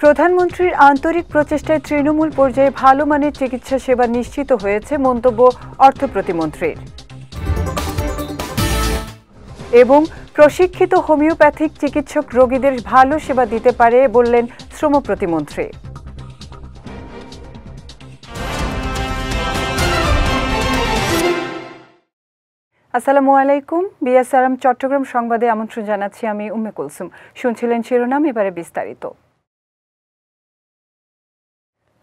প্রধানমন্ত্রীর আন্তরিক প্রচেষ্টায় তৃণমূল পর্যায়ে ভালো মানের চিকিৎসা সেবা নিশ্চিত হয়েছে মন্তব্য অর্থ প্রতিমন্ত্রীর। এবং প্রশিক্ষিত হোমিওপ্যাথিক চিকিৎসক রোগীদের ভালো সেবা দিতে পারে বললেন শ্রম প্রতিমন্ত্রী। আসসালামু আলাইকুম। বিএসআরএম চট্টগ্রাম সংবাদে আমন্ত্রণ জানাচ্ছি আমি উম্মে কুলসুম। শুনছিলেন শিরোনাম, এবারে বিস্তারিত।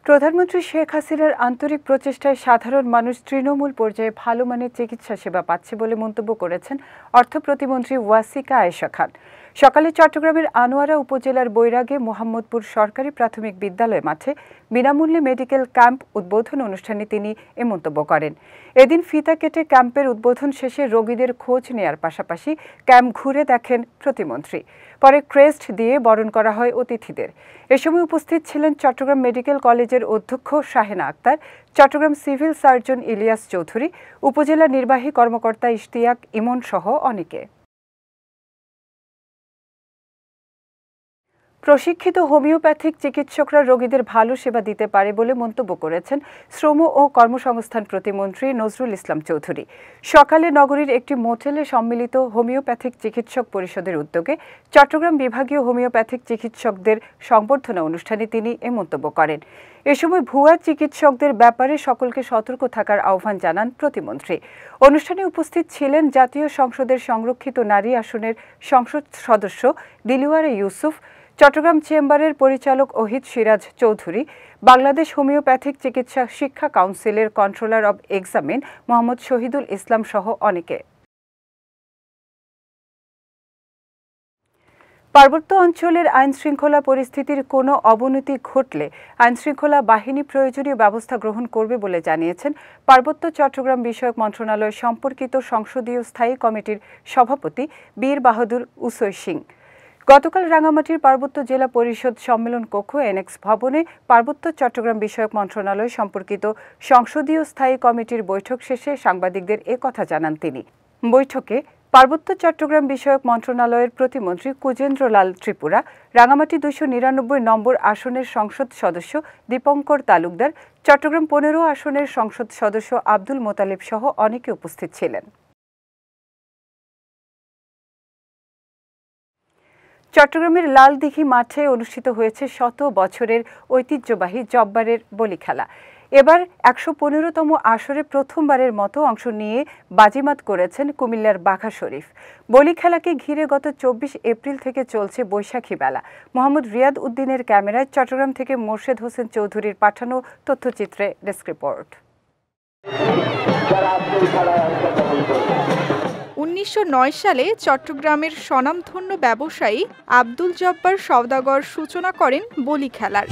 প্রধানমন্ত্রী শেখ হাসিনার আন্তরিক প্রচেষ্টায় সাধারণ মানুষ তৃণমূল পর্যায়ে ভালো মানের চিকিৎসা সেবা পাচ্ছে বলে মন্তব্য করেছেন অর্থ প্রতিমন্ত্রী ওয়াসিকা আয়েশা খান। সকালে চট্টগ্রামের আনোয়ারা উপজেলার বৈরাগে মোহাম্মদপুর সরকারি প্রাথমিক বিদ্যালয় মাঠে বিনামূল্যে মেডিকেল ক্যাম্প উদ্বোধন অনুষ্ঠানে তিনি এ মন্তব্য করেন। এদিন ফিতা কেটে ক্যাম্পের উদ্বোধন শেষে রোগীদের খোঁজ নেয়ার পাশাপাশি ক্যাম্প ঘুরে দেখেন প্রতিমন্ত্রী। পরে ক্রেস্ট দিয়ে বরণ করা হয় অতিথিদের। এ সময় উপস্থিত ছিলেন চট্টগ্রাম মেডিকেল কলেজের অধ্যক্ষ শাহেনা আক্তার, চট্টগ্রাম সিভিল সার্জন ইলিয়াস চৌধুরী, উপজেলা নির্বাহী কর্মকর্তা ইশতিয়াক ইমন সহ অনেকে। প্রশিক্ষিত হোমিওপ্যাথিক চিকিৎসকরা রোগীদের ভালো সেবা দিতে পারে বলে মন্তব্য করেছেন শ্রম ও কর্মসংস্থান প্রতিমন্ত্রী নজরুল ইসলাম চৌধুরী। সকালে নগরীর একটি মোটেলে সম্মিলিত হোমিওপ্যাথিক চিকিৎসক পরিষদের উদ্যোগে চট্টগ্রাম বিভাগীয় হোমিওপ্যাথিক চিকিৎসকদের সংবর্ধনা অনুষ্ঠানে তিনি এ মন্তব্য করেন। এ সময় ভুয়া চিকিৎসকদের ব্যাপারে সকলকে সতর্ক থাকার আহ্বান জানান প্রতিমন্ত্রী। অনুষ্ঠানে উপস্থিত ছিলেন জাতীয় সংসদের সংরক্ষিত নারী আসনের সংসদ সদস্য দিলওয়ারা ইউসুফ, চট্টগ্রাম চেম্বারের পরিচালক ওহিদ সিরাজ চৌধুরী, বাংলাদেশ হোমিওপ্যাথিক চিকিৎসা শিক্ষা কাউন্সিলের controller of examine Mohammad Shahidul Islam সহ অনেকে। পার্বত্য অঞ্চলের আইনশৃঙ্খলা পরিস্থিতির কোনো অবনতি ঘটলে আইনশৃঙ্খলা বাহিনী প্রয়োজনীয় ব্যবস্থা গ্রহণ করবে বলে জানিয়েছেন পার্বত্য চট্টগ্রাম বিষয়ক মন্ত্রণালয় সম্পর্কিত সংসদীয় স্থায়ী কমিটির সভাপতি বীর বাহাদুর উসৈ সিং। গতকাল রাঙামাটির পার্বত্য জেলা পরিষদ সম্মেলন কক্ষ এনএক্স ভবনে পার্বত্য চট্টগ্রাম বিষয়ক মন্ত্রণালয় সম্পর্কিত সংসদীয় স্থায়ী কমিটির বৈঠক শেষে সাংবাদিকদের এ কথা জানান তিনি। বৈঠকে পার্বত্য চট্টগ্রাম বিষয়ক মন্ত্রণালয়ের প্রতিমন্ত্রী কুজেন্দ্র লাল ত্রিপুরা, রাঙামাটি 299 নম্বর আসনের সংসদ সদস্য দীপঙ্কর তালুকদার, চট্টগ্রাম 15 আসনের সংসদ সদস্য আব্দুল মোতালেব সহ অনেকে উপস্থিত ছিলেন। চট্টগ্রামের লালদিঘি মাঠে অনুষ্ঠিত হয়েছে 100 বছরের ঐতিহ্যবাহী জব্বারের বলি খেলা। এবার 115তম আসরে প্রথমবারের মতো অংশ নিয়ে বাজিমাত করেছেন কুমিল্লার বাঘা শরীফ। বলি খেলাকে ঘিরে গত 24 এপ্রিল থেকে চলছে বৈশাখী মেলা। মোহাম্মদ রিয়াদ উদ্দিনের ক্যামেরায় চট্টগ্রাম থেকে মোর্শেদ হোসেন চৌধুরীর পাঠানো তথ্যচিত্রে ডেস্ক রিপোর্ট। 1909 সালে চট্টগ্রামের স্বনামধন্য ব্যবসায়ী আব্দুল জব্বার সওদাগর সূচনা করেন বলি খেলার।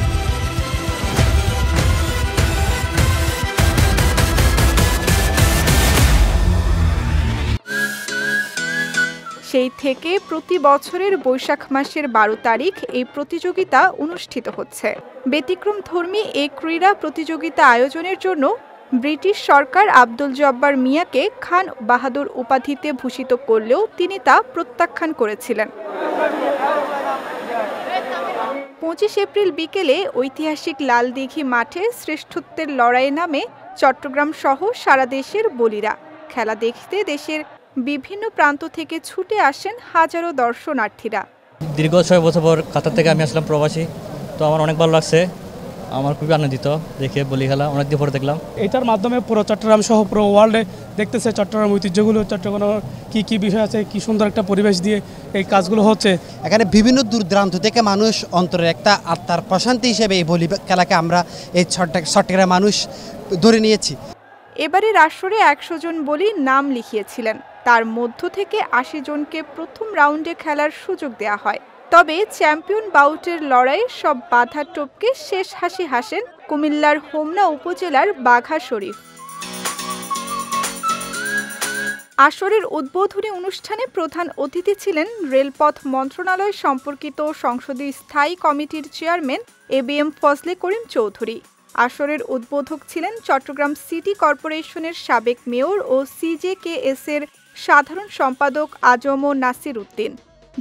সেই থেকে প্রতি বছরের বৈশাখ মাসের 12 তারিখ এই প্রতিযোগিতা অনুষ্ঠিত হচ্ছে। ব্যতিক্রমধর্মী এই ক্রীড়া প্রতিযোগিতা আয়োজনের জন্য ব্রিটিশ সরকার আব্দুল জব্বার মিয়াকে খান বাহাদুর উপাধিতে ভূষিত করলেও তিনি তা প্রত্যাখ্যান করেছিলেন। 25 এপ্রিল বিকেলে ঐতিহাসিক লালদিঘি মাঠে শ্রেষ্ঠত্বের লড়াইয়ে নামে চট্টগ্রাম সহ সারা দেশের বলিরা। খেলা দেখতে দেশের বিভিন্ন প্রান্ত থেকে ছুটে আসেন হাজারো দর্শনার্থীরা। দীর্ঘ 6 বছর পর কাতার থেকে আমি আসলাম প্রবাসী, তো আমার অনেক ভালো লাগছে। আমার খুবই আনন্দিত দেখে বলি খেলা, অনেকদিন পরে দেখলাম। এটার মাধ্যমে পুরো চট্টগ্রাম সহ পুরো ওয়ার্ল্ডে দেখতেছে চট্টগ্রাম ঐতিহ্যগুলো, চট্টগ্রাম কি বিষয় আছে, কি সুন্দর একটা পরিবেশ দিয়ে এই কাজগুলো হচ্ছে। এখানে বিভিন্ন দূর দূরান্ত থেকে মানুষ অন্তরের একটা আত্মার প্রশান্তি হিসেবে এই বলি খেলাকে আমরা এই চট্টগ্রাম মানুষ ধরে নিয়েছি। এবারের আসরে 100 জন বলি নাম লিখিয়েছিলেন। তার মধ্য থেকে 80 জনকে প্রথম রাউন্ডে খেলার সুযোগ দেওয়া হয়। তবে চ্যাম্পিয়ন বাউটের লড়াইয়ে সব বাধা টপকে শেষ হাসি হাসেন কুমিল্লার হোমনা উপজেলার বাঘা শরীফ। আসরের উদ্বোধনী অনুষ্ঠানে প্রধান অতিথি ছিলেন রেলপথ মন্ত্রণালয় সম্পর্কিত সংসদীয় স্থায়ী কমিটির চেয়ারম্যান এবিএম ফজলে করিম চৌধুরী। আসরের উদ্বোধক ছিলেন চট্টগ্রাম সিটি কর্পোরেশনের সাবেক মেয়র ও সিজেকেএস এর সাধারণ সম্পাদক আজম নাসির উদ্দিন।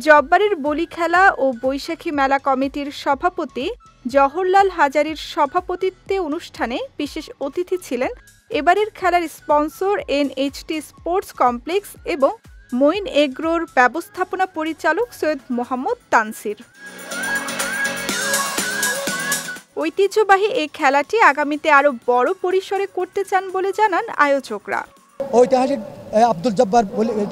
জব্বারের বলি খেলা ও বৈশাখী মেলা কমিটির সভাপতি জওহরলাল হাজারীর সভাপতিত্বে অনুষ্ঠানে বিশেষ অতিথি ছিলেন এবারের খেলার স্পন্সর NHT স্পোর্টস কমপ্লেক্স এবং মঈন এগ্রোর ব্যবস্থাপনা পরিচালক সৈয়দ মোহাম্মদ তানসির। ঐতিহ্যবাহী এই খেলাটি আগামীতে আরও বড় পরিসরে করতে চান বলে জানান আয়োজকরা। ঐতিহাসিক আব্দুল জব্বার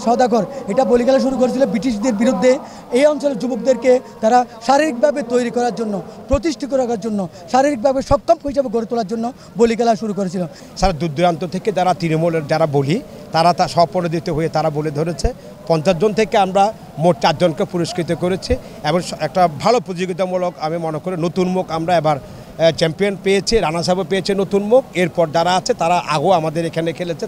সওদাগর এটা বলি খেলা শুরু করেছিল ব্রিটিশদের বিরুদ্ধে। এই অঞ্চলের যুবকদেরকে তারা শারীরিকভাবে তৈরি করার জন্য, প্রতিষ্ঠিত করার জন্য, শারীরিকভাবে সক্ষম হিসাবে গড়ে তোলার জন্য বলি খেলা শুরু করেছিল। সারা দূর দূরান্ত থেকে যারা তৃণমূলের যারা বলি তারা তা স্বপরিচিত হয়ে তারা বলে ধরেছে। 50 জন থেকে আমরা মোট 4 জনকে পুরস্কৃত করেছি এবং একটা ভালো প্রতিযোগিতামূলক আমি মনে করি নতুন মুখ আমরা এবার চ্যাম্পিয়ন পেয়েছে, রানার্স আপও পেয়েছে নতুন মুখ। এরপর যারা আছে তারা আগেও আমাদের এখানে খেলেছে।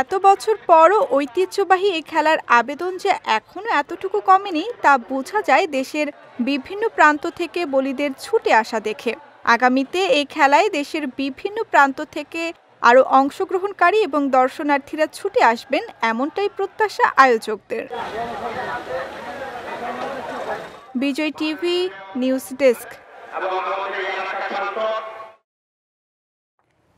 এত বছর পরও ঐতিহ্যবাহী এই খেলার আবেদন যে এখনও এতটুকু কমেনি তা বোঝা যায় দেশের বিভিন্ন প্রান্ত থেকে বলিদের ছুটে আসা দেখে। আগামীতে এই খেলায় দেশের বিভিন্ন প্রান্ত থেকে আরও অংশগ্রহণকারী এবং দর্শনার্থীরা ছুটে আসবেন এমনটাই প্রত্যাশা আয়োজকদের। বিজয় টিভি নিউজ ডেস্ক।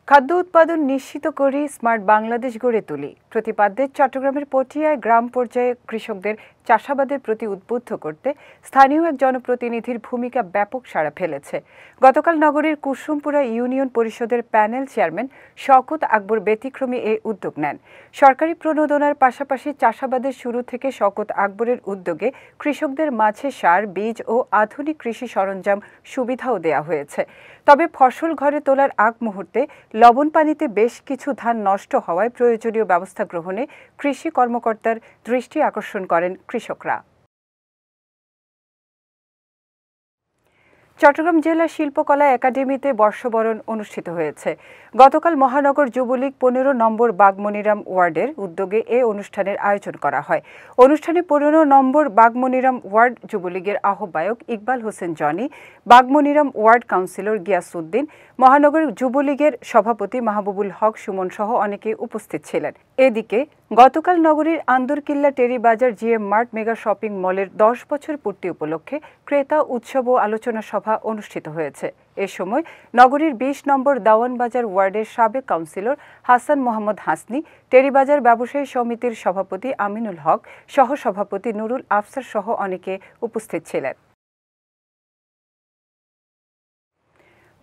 খাদ্য উৎপাদন নিশ্চিত করে স্মার্ট বাংলাদেশ গড়ে তুলি প্রতিপাদ্যে চট্টগ্রামের পটিয়ায় গ্রাম পর্যায়ে কৃষকদের চাষাবাদের প্রতি উদ্বুদ্ধ করতে স্থানীয় এক জনপ্রতিনিধির ভূমিকা ব্যাপক সাড়া ফেলেছে। গতকাল নগরীর কুসুমপুরা ইউনিয়ন পরিষদের প্যানেল চেয়ারম্যান শওকত আকবর ব্যতিক্রমী এই উদ্যোগ নেন। সরকারি প্রণোদনার পাশাপাশি চাষাবাদের শুরু থেকে শওকত আকবরের উদ্যোগে কৃষকদের মাঝে সার, বীজ ও আধুনিক কৃষি সরঞ্জাম সুবিধাও দেওয়া হয়েছে। তবে ফসল ঘরে তোলার আগ মুহূর্তে লবণ পানিতে বেশ কিছু ধান নষ্ট হওয়ায় প্রয়োজনীয় ব্যবস্থা গ্রহণে কৃষি কর্মকর্তার দৃষ্টি আকর্ষণ করেন কৃষকরা। চট্টগ্রাম জেলা শিল্পকলা একাডেমিতে বর্ষবরণ অনুষ্ঠিত হয়েছে। গতকাল মহানগর যুবলীগ 15 নম্বর বাগমনিরাম ওয়ার্ডের উদ্যোগে এ অনুষ্ঠানের আয়োজন করা হয়। অনুষ্ঠানে 15 নম্বর বাগমনিরাম ওয়ার্ড যুবলীগের আহ্বায়ক Iqbal Hossain Johnny, Bagmoniram ward councillor Giasuddin, মহানগর যুবলীগের সভাপতি মাহবুবুল হক সুমন সহ অনেকে উপস্থিত ছিলেন। এদিকে গতকাল নগরীর Andarkilla Teribazar GM mart mega shopping মলের 10 বছর পূর্তি উপলক্ষে ক্রেতা উৎসব ও আলোচনা সভা অনুষ্ঠিত হয়েছে। এ সময় নগরীর 20 নম্বর দাওয়ানবাজার ওয়ার্ডের সাবেক কাউন্সিলর হাসান মোহাম্মদ হাসনি, টেরিবাজার ব্যবসায়ী সমিতির সভাপতি আমিনুল হক, সহসভাপতি নুরুল আফসার সহ অনেকে উপস্থিত ছিলেন।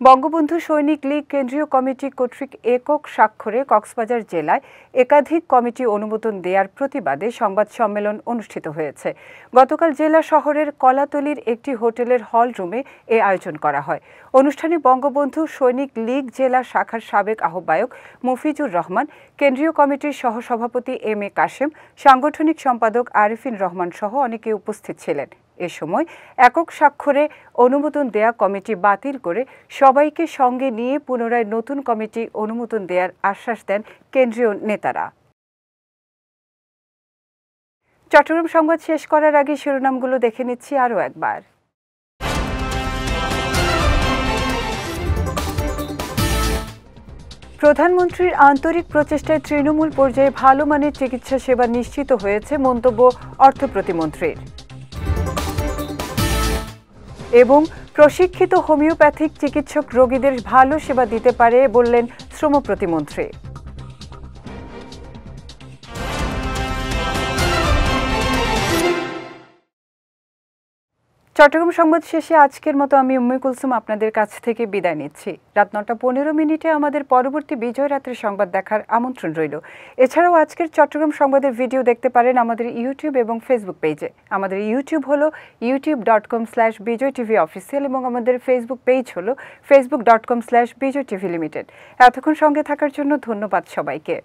বঙ্গবন্ধু সৈনিক লীগ কেন্দ্রীয় কমিটি কর্তৃক একক স্বাক্ষরে কক্সবাজার জেলায় একাধিক কমিটি অনুমোদন দেওয়ার প্রতিবাদে সংবাদ সম্মেলন অনুষ্ঠিত হয়েছে। গতকাল জেলা শহরের কলাতলির একটি হোটেলের হল রুমে এ আয়োজন করা হয়। অনুষ্ঠানে বঙ্গবন্ধু সৈনিক লীগ জেলা শাখার সাবেক আহ্বায়ক মফিজুর রহমান, কেন্দ্রীয় কমিটির সহসভাপতি এম এ কাশেম, সাংগঠনিক সম্পাদক আরিফিন রহমান সহ অনেকে উপস্থিত ছিলেন। এ সময় একক স্বাক্ষরে অনুমোদন দেয়া কমিটি বাতিল করে সবাইকে সঙ্গে নিয়ে পুনরায় নতুন কমিটি অনুমোদন দেওয়ার আশ্বাস দেন কেন্দ্রীয় নেতারা। চট্টগ্রাম সংবাদ শেষ করার আগে শিরোনামগুলো দেখে নিচ্ছি আরও একবার। প্রধানমন্ত্রীর আন্তরিক প্রচেষ্টায় তৃণমূল পর্যায়ে ভালো মানের চিকিৎসা সেবা নিশ্চিত হয়েছে মন্তব্য অর্থ প্রতিমন্ত্রীর। এবং প্রশিক্ষিত হোমিওপ্যাথিক চিকিৎসক রোগীদের ভালো সেবা দিতে পারে বললেন শ্রম প্রতিমন্ত্রী। চট্টগ্রাম সংবাদ শেষে আজকের মতো আমি উম্মে কুলসুম আপনাদের কাছ থেকে বিদায় নিচ্ছি। রাত 9:15 আমাদের পরবর্তী বিজয় রাত্রির সংবাদ দেখার আমন্ত্রণ রইল। এছাড়াও আজকের চট্টগ্রাম সংবাদের ভিডিও দেখতে পারেন আমাদের ইউটিউব এবং ফেসবুক পেজে। আমাদের ইউটিউব হলো youtube.com/bijaytvofficial এবং আমাদের ফেসবুক পেজ হলো facebook.com/bijaytvlimited। এতক্ষণ সঙ্গে থাকার জন্য ধন্যবাদ সবাইকে।